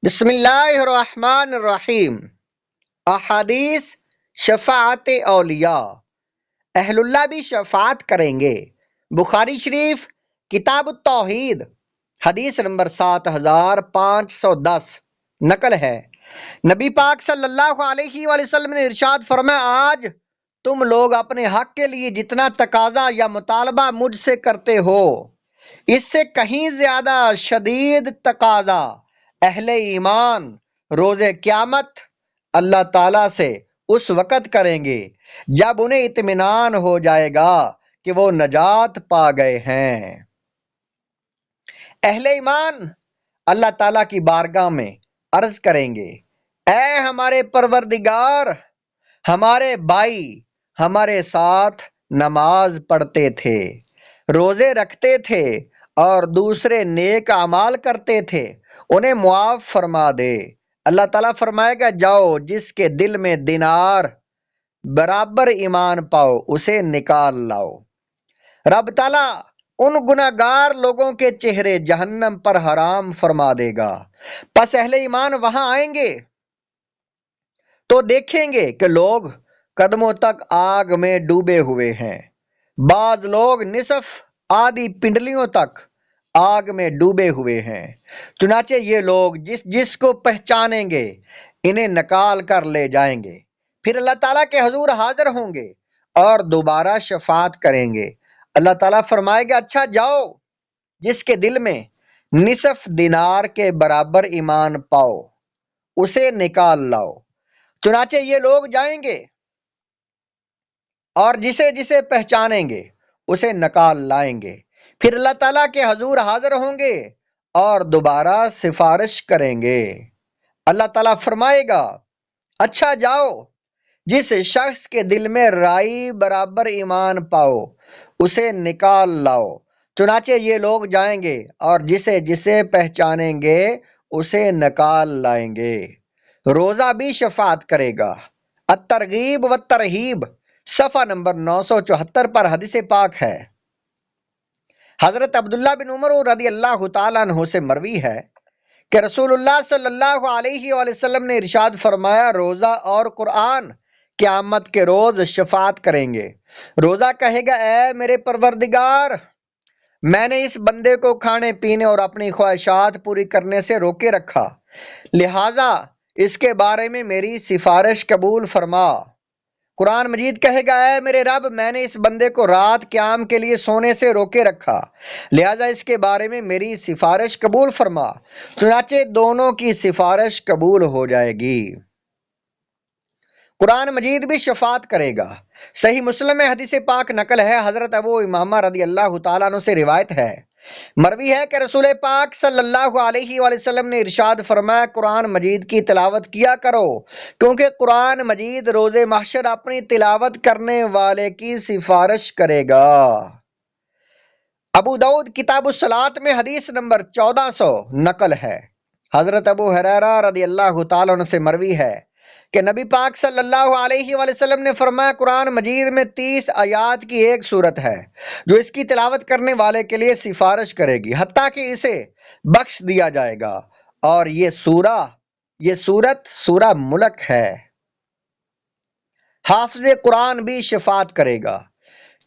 بسم اللہ الرحمن الرحیم۔ احادیث شفاعت اولیاء، اہل اللہ بھی شفاعت کریں گے۔ بخاری شریف کتاب التوحید حدیث نمبر 7510 نقل ہے، نبی پاک صلی اللہ علیہ وآلہ وسلم نے ارشاد فرمایا، آج تم لوگ اپنے حق کے لیے جتنا تقاضا یا مطالبہ مجھ سے کرتے ہو، اس سے کہیں زیادہ شدید تقاضا اہل ایمان روز قیامت اللہ تعالیٰ سے اس وقت کریں گے جب انہیں اطمینان ہو جائے گا کہ وہ نجات پا گئے ہیں۔ اہل ایمان اللہ تعالیٰ کی بارگاہ میں عرض کریں گے، اے ہمارے پروردگار، ہمارے بھائی ہمارے ساتھ نماز پڑھتے تھے، روزے رکھتے تھے اور دوسرے نیک اعمال کرتے تھے، انہیں معاف فرما دے۔ اللہ تعالیٰ فرمائے گا، جاؤ جس کے دل میں دینار برابر ایمان پاؤ اسے نکال لاؤ۔ رب تعالیٰ ان گناہگار لوگوں کے چہرے جہنم پر حرام فرما دے گا۔ پس اہل ایمان وہاں آئیں گے تو دیکھیں گے کہ لوگ قدموں تک آگ میں ڈوبے ہوئے ہیں، بعض لوگ نصف آدھی پنڈلیوں تک آگ میں ڈوبے ہوئے ہیں۔ چنانچہ یہ لوگ جس جس کو پہچانیں گے انہیں نکال کر لے جائیں گے، پھر اللہ تعالیٰ کے حضور حاضر ہوں گے اور دوبارہ شفاعت کریں گے۔ اللہ تعالیٰ فرمائے گا، اچھا جاؤ جس کے دل میں نصف دینار کے برابر ایمان پاؤ اسے نکال لاؤ۔ چنانچہ یہ لوگ جائیں گے اور جسے جسے پہچانیں گے اسے نکال لائیں گے، پھر اللہ تعالیٰ کے حضور حاضر ہوں گے اور دوبارہ سفارش کریں گے۔ اللہ تعالیٰ فرمائے گا، اچھا جاؤ جس شخص کے دل میں رائی برابر ایمان پاؤ اسے نکال لاؤ۔ چنانچہ یہ لوگ جائیں گے اور جسے جسے پہچانیں گے اسے نکال لائیں گے۔ روزہ بھی شفاعت کرے گا۔ الترغیب والترہیب صفحہ نمبر 974 پر حدیث پاک ہے، حضرت عبداللہ بن عمر رضی اللہ تعالیٰ عنہ سے مروی ہے کہ رسول اللہ صلی اللہ علیہ وآلہ وسلم نے ارشاد فرمایا، روزہ اور قرآن قیامت کے روز شفاعت کریں گے۔ روزہ کہے گا، اے میرے پروردگار، میں نے اس بندے کو کھانے پینے اور اپنی خواہشات پوری کرنے سے روکے رکھا، لہٰذا اس کے بارے میں میری سفارش قبول فرما۔ قرآن مجید کہے گا، اے میرے رب، میں نے اس بندے کو رات قیام کے لیے سونے سے روکے رکھا، لہٰذا اس کے بارے میں میری سفارش قبول فرما۔ چنانچہ دونوں کی سفارش قبول ہو جائے گی۔ قرآن مجید بھی شفاعت کرے گا۔ صحیح مسلم میں حدیث پاک نقل ہے، حضرت ابو امامہ رضی اللہ تعالیٰ عنہ سے روایت ہے، مروی ہے کہ رسول پاک صلی اللہ علیہ وآلہ وسلم نے ارشاد فرمایا، قرآن مجید کی تلاوت کیا کرو، کیونکہ قرآن مجید روز محشر اپنی تلاوت کرنے والے کی سفارش کرے گا۔ ابو داؤد کتاب الصلاۃ میں حدیث نمبر 1400 نقل ہے، حضرت ابو ہریرہ رضی اللہ تعالیٰ عنہ سے مروی ہے کہ نبی پاک صلی اللہ علیہ وآلہ وسلم نے فرمایا، قرآن مجید میں 30 آیات کی ایک سورت ہے جو اس کی تلاوت کرنے والے کے لیے سفارش کرے گی حتیٰ کہ اسے بخش دیا جائے گا، اور یہ سورت سورہ ملک ہے۔ حافظ قرآن بھی شفاعت کرے گا۔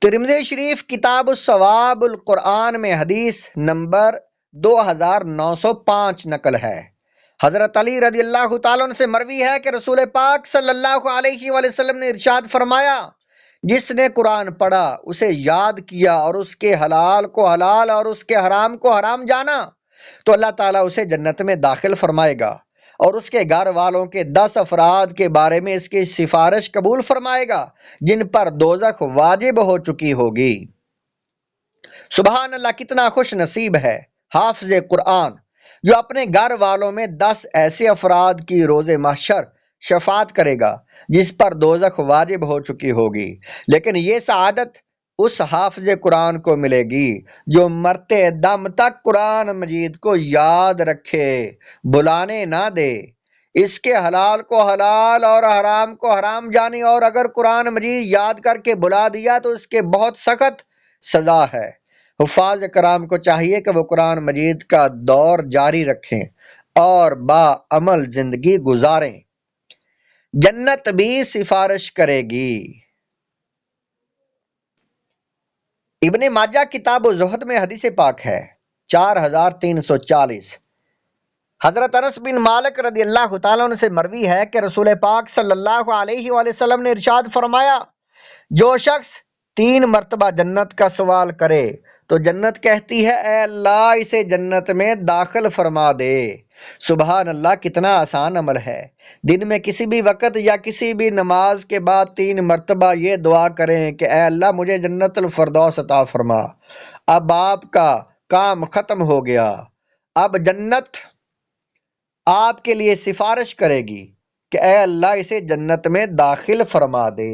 ترمذی شریف کتاب الثواب القرآن میں حدیث نمبر 2905 نقل ہے، حضرت علی رضی اللہ تعالیٰ عنہ سے مروی ہے کہ رسول پاک صلی اللہ علیہ وآلہ وسلم نے ارشاد فرمایا، جس نے قرآن پڑھا، اسے یاد کیا اور اس کے حلال کو حلال اور اس کے حرام کو حرام جانا، تو اللہ تعالیٰ اسے جنت میں داخل فرمائے گا اور اس کے گھر والوں کے 10 افراد کے بارے میں اس کی سفارش قبول فرمائے گا جن پر دوزخ واجب ہو چکی ہوگی۔ سبحان اللہ، کتنا خوش نصیب ہے حافظ قرآن جو اپنے گھر والوں میں 10 ایسے افراد کی روز محشر شفاعت کرے گا جس پر دوزخ واجب ہو چکی ہوگی۔ لیکن یہ سعادت اس حافظ قرآن کو ملے گی جو مرتے دم تک قرآن مجید کو یاد رکھے، بلانے نہ دے، اس کے حلال کو حلال اور حرام کو حرام جانے، اور اگر قرآن مجید یاد کر کے بلا دیا تو اس کے بہت سخت سزا ہے۔ حفاظ کرام کو چاہیے کہ وہ قرآن مجید کا دور جاری رکھیں، اور با عمل زندگی گزاریں۔ جنت بھی سفارش کرے گی۔ ابن ماجہ کتاب و زہد میں حدیث پاک ہے 4340۔ حضرت انس بن مالک رضی اللہ تعالیٰ عنہ سے مروی ہے کہ رسول پاک صلی اللہ علیہ وآلہ وسلم نے ارشاد فرمایا، جو شخص 3 مرتبہ جنت کا سوال کرے تو جنت کہتی ہے اے اللہ اسے جنت میں داخل فرما دے۔ سبحان اللہ، کتنا آسان عمل ہے۔ دن میں کسی بھی وقت یا کسی بھی نماز کے بعد 3 مرتبہ یہ دعا کریں کہ اے اللہ مجھے جنت الفردوس عطا فرما۔ اب آپ کا کام ختم ہو گیا۔ اب جنت آپ کے لیے سفارش کرے گی کہ اے اللہ اسے جنت میں داخل فرما دے۔